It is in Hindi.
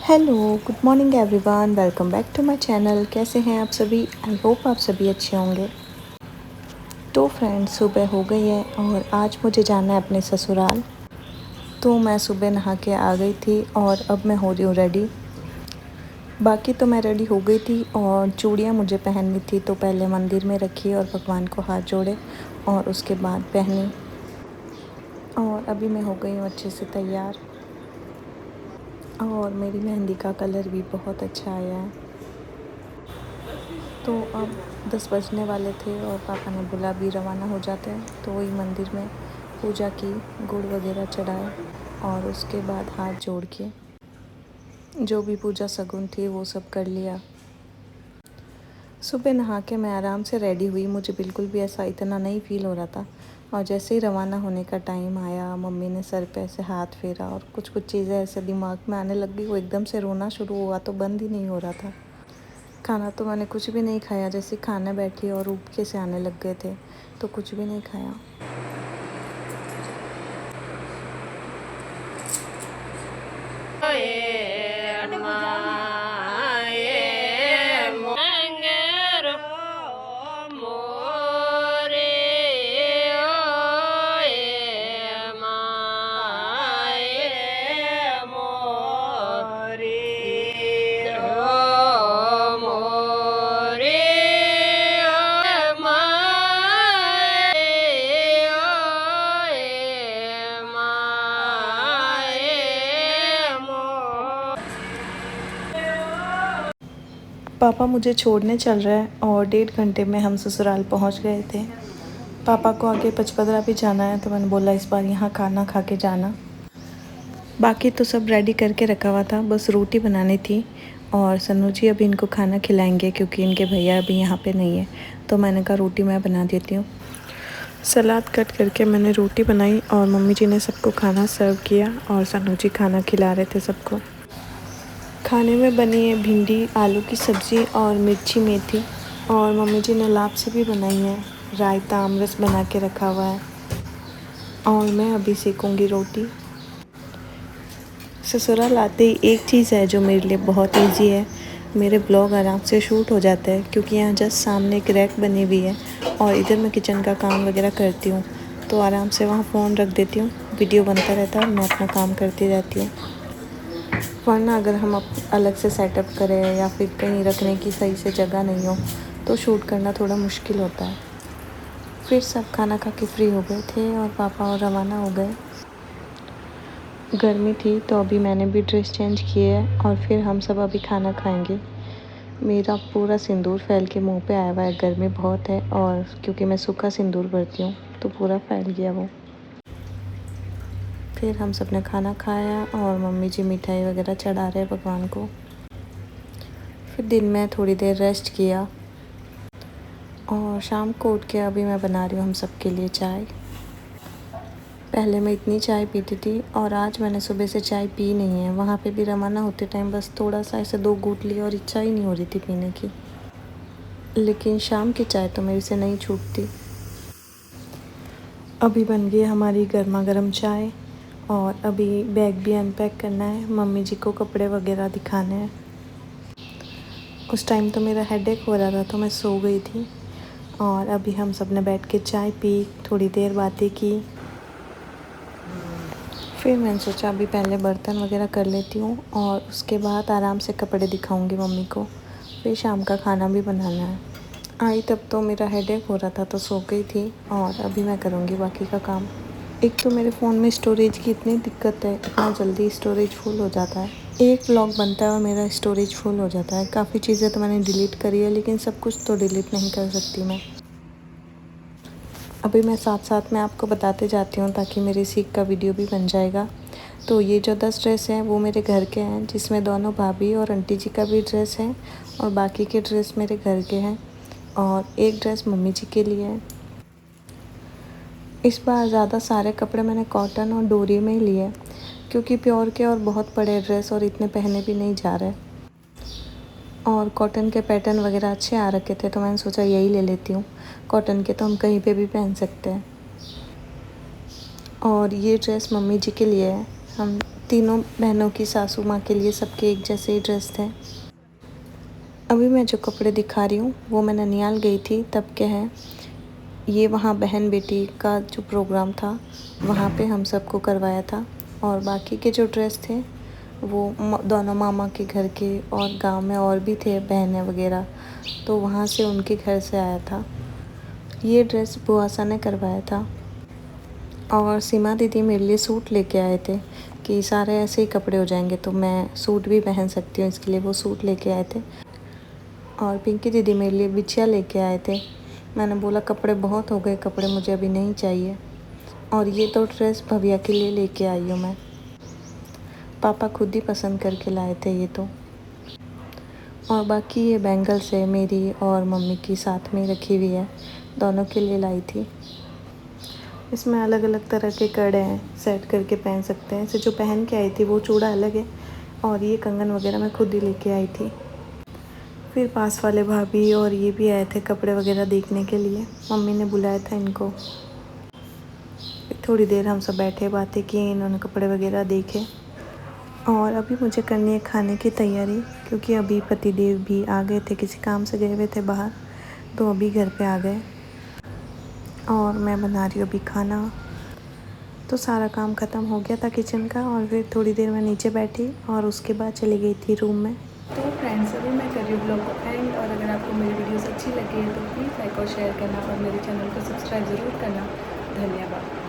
Hello, good morning everyone, welcome back to my channel. कैसे हैं आप सभी? आई होप आप सभी अच्छे होंगे। तो फ्रेंड्स, सुबह हो गई है और आज मुझे जाना है अपने ससुराल। तो मैं सुबह नहा के आ गई थी और अब मैं हो रही हूँ रेडी। बाकी तो मैं रेडी हो गई थी और चूड़ियाँ मुझे पहननी थी, तो पहले मंदिर में रखी और भगवान को हाथ जोड़े और उसके बाद पहनी। और अभी मैं हो गई हूँ अच्छे से तैयार और मेरी मेहंदी का कलर भी बहुत अच्छा आया है। तो अब 10 बजने वाले थे और पापा ने बोला अभी रवाना हो जाते हैं। तो वही मंदिर में पूजा की, गुड़ वगैरह चढ़ाए और उसके बाद हाथ जोड़ के जो भी पूजा शगुन थी वो सब कर लिया। सुबह नहा के मैं आराम से रेडी हुई, मुझे बिल्कुल भी ऐसा इतना नहीं फ़ील हो रहा था। और जैसे ही रवाना होने का टाइम आया, मम्मी ने सर पे ऐसे हाथ फेरा और कुछ कुछ चीज़ें ऐसे दिमाग में आने लग गई। वो एकदम से रोना शुरू हुआ, तो बंद ही नहीं हो रहा था। खाना तो मैंने कुछ भी नहीं खाया, जैसे खाने बैठी और उबके से आने लग गए थे, तो कुछ भी नहीं खाया। पापा मुझे छोड़ने चल रहे हैं और 1.5 घंटे में हम ससुराल पहुंच गए थे। पापा को आगे पचपदरा भी जाना है, तो मैंने बोला इस बार यहाँ खाना खा के जाना। बाकी तो सब रेडी करके रखा हुआ था, बस रोटी बनानी थी। और सन्नू जी अभी इनको खाना खिलाएंगे क्योंकि इनके भैया अभी यहाँ पे नहीं है, तो मैंने कहा रोटी मैं बना देती हूँ। सलाद कट करके मैंने रोटी बनाई और मम्मी जी ने सबको खाना सर्व किया और सन्नू जी खाना खिला रहे थे सबको। खाने में बनी है भिंडी आलू की सब्ज़ी और मिर्ची मेथी, और मम्मी जी ने लापसी भी बनाई है, रायता आमरस बना के रखा हुआ है और मैं अभी सेकूंगी रोटी। ससुराल आते ही एक चीज़ है जो मेरे लिए बहुत इजी है, मेरे ब्लॉग आराम से शूट हो जाता है क्योंकि यहाँ जस्ट सामने एक रैक बनी हुई है और इधर मैं किचन का काम वगैरह करती हूँ, तो आराम से वहाँ फ़ोन रख देती हूँ, वीडियो बनता रहता है और मैं अपना काम करती रहती हूँ। वरना अगर हम अलग से सेटअप करें या फिर कहीं रखने की सही से जगह नहीं हो तो शूट करना थोड़ा मुश्किल होता है। फिर सब खाना खा के फ्री हो गए थे और पापा और रवाना हो गए। गर्मी थी तो अभी मैंने भी ड्रेस चेंज किए है और फिर हम सब अभी खाना खाएंगे। मेरा पूरा सिंदूर फैल के मुंह पे आया हुआ है, गर्मी बहुत है और क्योंकि मैं सूखा सिंदूर भरती हूँ तो पूरा फैल गया वो। फिर हम सब ने खाना खाया और मम्मी जी मिठाई वगैरह चढ़ा रहे भगवान को। फिर दिन में थोड़ी देर रेस्ट किया और शाम को उठ के अभी मैं बना रही हूँ हम सब के लिए चाय। पहले मैं इतनी चाय पीती थी और आज मैंने सुबह से चाय पी नहीं है। वहाँ पे भी रवाना होते टाइम बस थोड़ा सा ऐसे 2 घूंट ली और इच्छा ही नहीं हो रही थी पीने की, लेकिन शाम की चाय तो मेरे से नहीं छूटती। अभी बन गई हमारी गर्मा गर्म चाय और अभी बैग भी अनपैक करना है, मम्मी जी को कपड़े वगैरह दिखाने हैं। उस टाइम तो मेरा हेडेक हो रहा था तो मैं सो गई थी और अभी हम सब ने बैठ के चाय पी, थोड़ी देर बातें की। फिर मैंने सोचा अभी पहले बर्तन वगैरह कर लेती हूँ और उसके बाद आराम से कपड़े दिखाऊंगी मम्मी को। फिर शाम का खाना भी बनाना है। आई तब तो मेरा हेडेक हो रहा था तो सो गई थी और अभी मैं करूँगी बाकी का काम। एक तो मेरे फ़ोन में स्टोरेज की इतनी दिक्कत है, इतना जल्दी स्टोरेज फुल हो जाता है। एक व्लॉग बनता है और मेरा स्टोरेज फुल हो जाता है। काफ़ी चीज़ें तो मैंने डिलीट करी है, लेकिन सब कुछ तो डिलीट नहीं कर सकती मैं। अभी मैं साथ साथ में आपको बताते जाती हूँ ताकि मेरी सीख का वीडियो भी बन जाएगा। तो ये जो 10 ड्रेस हैं वो मेरे घर के हैं, जिसमें दोनों भाभी और आंटी जी का भी ड्रेस है और बाकी के ड्रेस मेरे घर के हैं और एक ड्रेस मम्मी जी के लिए है। इस बार ज़्यादा सारे कपड़े मैंने कॉटन और डोरी में ही लिए क्योंकि प्योर के और बहुत बड़े ड्रेस और इतने पहने भी नहीं जा रहे, और कॉटन के पैटर्न वगैरह अच्छे आ रखे थे तो मैंने सोचा यही ले लेती हूँ। कॉटन के तो हम कहीं पे भी पहन सकते हैं। और ये ड्रेस मम्मी जी के लिए है, हम तीनों बहनों की सासू माँ के लिए सबके एक जैसे ही ड्रेस थे। अभी मैं जो कपड़े दिखा रही हूँ वो मैं ननिहाल गई थी तब के हैं। ये वहाँ बहन बेटी का जो प्रोग्राम था वहाँ पे हम सबको करवाया था, और बाकी के जो ड्रेस थे वो दोनों मामा के घर के और गांव में और भी थे बहनें वगैरह, तो वहाँ से उनके घर से आया था। ये ड्रेस बुआसा ने करवाया था। और सीमा दीदी मेरे लिए सूट लेके आए थे कि सारे ऐसे ही कपड़े हो जाएंगे तो मैं सूट भी पहन सकती हूँ, इसके लिए वो सूट लेके आए थे। और पिंकी दीदी मेरे लिए बिछिया लेके आए थे। मैंने बोला कपड़े बहुत हो गए, कपड़े मुझे अभी नहीं चाहिए। और ये तो ड्रेस भव्या के लिए लेके आई हूँ मैं। पापा खुद ही पसंद करके लाए थे ये तो। और बाकी ये बैंगल्स है मेरी और मम्मी की साथ में रखी हुई है, दोनों के लिए लाई थी। इसमें अलग अलग तरह के कड़े हैं, सेट करके पहन सकते हैं। इसे जो पहन के आई थी वो चूड़ा अलग है, और ये कंगन वगैरह मैं खुद ही लेके आई थी। फिर पास वाले भाभी और ये भी आए थे कपड़े वगैरह देखने के लिए, मम्मी ने बुलाया था इनको। थोड़ी देर हम सब बैठे बातें की, इन्होंने कपड़े वगैरह देखे। और अभी मुझे करनी है खाने की तैयारी, क्योंकि अभी पतिदेव भी आ गए थे, किसी काम से गए हुए थे बाहर, तो अभी घर पे आ गए। और मैं बना रही हूँ अभी खाना। तो सारा काम ख़त्म हो गया था किचन का, और फिर थोड़ी देर मैं नीचे बैठी और उसके बाद चली गई थी रूम में। तो फ्रेंड्स अभी मैं कर रही हूँ ब्लॉग को एंड, और अगर आपको मेरी वीडियोस अच्छी लगी है तो प्लीज़ लाइक और शेयर करना, और मेरे चैनल को सब्सक्राइब ज़रूर करना। धन्यवाद।